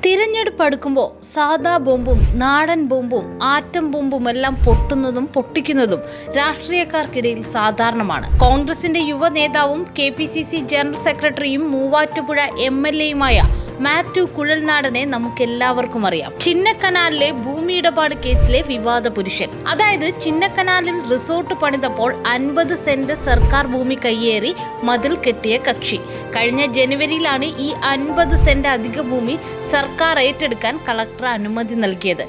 തിരഞ്ഞെടുപ്പ് അടുക്കുമ്പോൾ സാദാ ബോംബും നാടൻ ബോംബും ആറ്റം ബോംബും എല്ലാം പൊട്ടുന്നതും പൊട്ടിക്കുന്നതും രാഷ്ട്രീയക്കാർക്കിടയിൽ സാധാരണമാണ്. കോൺഗ്രസിന്റെ യുവ നേതാവും KPCC ജനറൽ സെക്രട്ടറിയും മൂവാറ്റുപുഴ MLAയുമായ മാത്യു കുഴൽനാടനെ നമുക്കെല്ലാവർക്കും അറിയാം. ചിന്നക്കനാലിലെ ഭൂമി ഇടപാട് കേസിലെ വിവാദ പുരുഷൻ. അതായത് ചിന്നക്കനാലിൽ റിസോർട്ട് പണിതപ്പോൾ 50 സെന്റ് സർക്കാർ ഭൂമി കയ്യേറി മതിൽ കെട്ടിയ കക്ഷി. കഴിഞ്ഞ ജനുവരിയിലാണ് ഈ 50 സെന്റ് അധിക ഭൂമി സർക്കാർ ഏറ്റെടുക്കാൻ കളക്ടർ അനുമതി നൽകിയത്.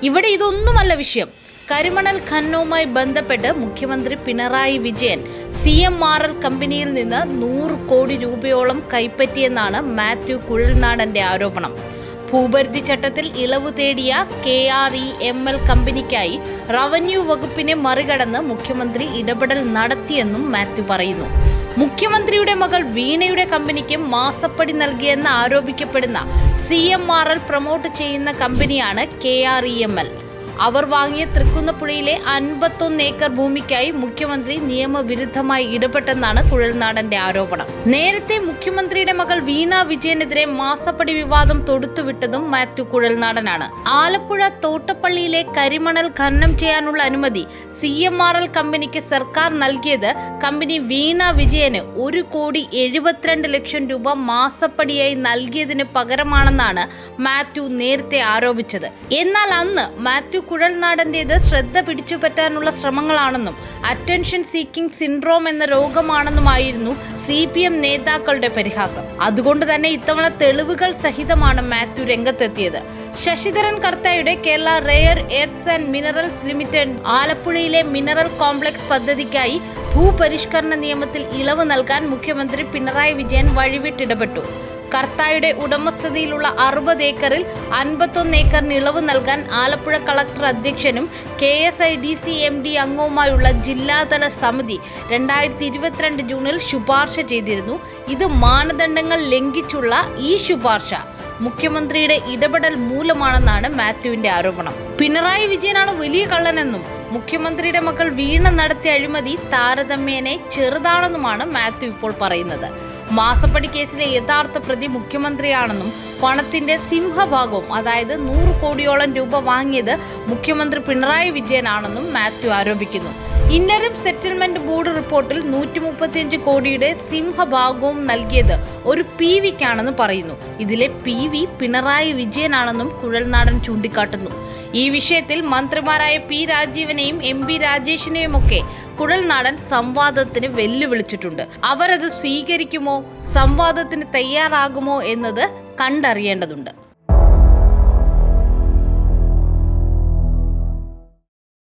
ഇവിടെ ഇതൊന്നുമല്ല വിഷയം. കരിമണൽ ഖനനവുമായി ബന്ധപ്പെട്ട് മുഖ്യമന്ത്രി പിണറായി വിജയൻ CMRL കമ്പനിയിൽ നിന്ന് 100 കോടി രൂപയോളം കൈപ്പറ്റിയെന്നാണ് മാത്യു കുഴൽനാടന്റെ ആരോപണം. ഭൂപരിധി ചട്ടത്തിൽ ഇളവ് തേടിയ KREML കമ്പനിക്കായി റവന്യൂ വകുപ്പിനെ മറികടന്ന് മുഖ്യമന്ത്രി ഇടപെടൽ നടത്തിയെന്നും മാത്യു പറയുന്നു. മുഖ്യമന്ത്രിയുടെ മകൾ വീണയുടെ കമ്പനിക്ക് മാസപ്പടി നൽകിയെന്ന് ആരോപിക്കപ്പെടുന്ന CMRL പ്രൊമോട്ട് ചെയ്യുന്ന കമ്പനിയാണ് KREML. അവർ വാങ്ങിയ തൃക്കുന്നപ്പുഴയിലെ 51 ഏക്കർ ഭൂമിക്കായി മുഖ്യമന്ത്രി നിയമവിരുദ്ധമായി ഇടപെട്ടെന്നാണ് കുഴൽനാടന്റെ ആരോപണം. നേരത്തെ മുഖ്യമന്ത്രിയുടെ മകൾ വീണ വിജയനെതിരെ മാസപ്പടി വിവാദം തൊടുത്തുവിട്ടതും മാത്യു കുഴൽനാടനാണ്. ആലപ്പുഴ തോട്ടപ്പള്ളിയിലെ കരിമണൽ ഖനനം ചെയ്യാനുള്ള അനുമതി CMRL കമ്പനിക്ക് സർക്കാർ നൽകിയത് കമ്പനി വീണ വിജയന് 1,72,00,000 രൂപ മാസപ്പടിയായി നൽകിയതിന് പകരമാണെന്നാണ് മാത്യു നേരത്തെ ആരോപിച്ചത്. എന്നാൽ അന്ന് മാത്യു കുഴൽനാടന്റേത് ശ്രദ്ധ പിടിച്ചുപറ്റാനുള്ള ശ്രമങ്ങളാണെന്നും അറ്റൻഷൻ സീക്കിംഗ് സിൻഡ്രോം എന്ന രോഗമാണെന്നുമായിരുന്നു CPM നേതാക്കളുടെ പരിഹാസം. അതുകൊണ്ട് തന്നെ ഇത്തവണ തെളിവുകൾ സഹിതമാണ് മാത്യു രംഗത്തെത്തിയത്. ശശിധരൻ കർത്തായുടെ Kerala rare earths and minerals limited ആലപ്പുഴയിലെ മിനറൽ കോംപ്ലക്സ് പദ്ധതിക്കായി ഭൂപരിഷ്കരണ നിയമത്തിൽ ഇളവ് നൽകാൻ മുഖ്യമന്ത്രി പിണറായി വിജയൻ വഴിവിട്ടിടപെട്ടു. കർത്തായുടെ ഉടമസ്ഥതയിലുള്ള 60 ഏക്കറിൽ 51 ഏക്കറിന് ഇളവ് നൽകാൻ ആലപ്പുഴ കളക്ടർ അധ്യക്ഷനും KSIDC MD അംഗവുമായുള്ള ജില്ലാതല സമിതി 2022 ജൂണിൽ ശുപാർശ ചെയ്തിരുന്നു. ഇത് മാനദണ്ഡങ്ങൾ ലംഘിച്ചുള്ള ഈ ശുപാർശ മുഖ്യമന്ത്രിയുടെ ഇടപെടൽ മൂലമാണെന്നാണ് മാത്യുവിന്റെ ആരോപണം. പിണറായി വിജയനാണ് വലിയ കള്ളനെന്നും മുഖ്യമന്ത്രിയുടെ മകൾ വീണ നടത്തിയ അഴിമതി താരതമ്യേന ചെറുതാണെന്നുമാണ് മാത്യു ഇപ്പോൾ പറയുന്നത്. മാസപ്പടി കേസിലെ യഥാർത്ഥ പ്രതി മുഖ്യമന്ത്രിയാണെന്നും പണത്തിന്റെ സിംഹഭാഗവും അതായത് 100 കോടിയോളം രൂപ വാങ്ങിയത് മുഖ്യമന്ത്രി പിണറായി വിജയനാണെന്നും മാത്യു ആരോപിക്കുന്നു. ഇന്ററിം സെറ്റിൽമെന്റ് ബോർഡ് റിപ്പോർട്ടിൽ 135 കോടിയുടെ സിംഹഭാഗവും നൽകിയത് ഒരു PVക്കാണെന്ന് പറയുന്നു. ഇതിലെ PV പിണറായി വിജയനാണെന്നും കുഴൽനാടൻ ചൂണ്ടിക്കാട്ടുന്നു. ഈ വിഷയത്തിൽ മന്ത്രിമാരായ P രാജീവനെയും MP രാജേഷിനെയുമൊക്കെ കുഴൽനാടൻ സംവാദത്തിന് വെല്ലുവിളിച്ചിട്ടുണ്ട്. അവരത് സ്വീകരിക്കുമോ, സംവാദത്തിന് തയ്യാറാകുമോ എന്നത് കണ്ടറിയേണ്ടതുണ്ട്.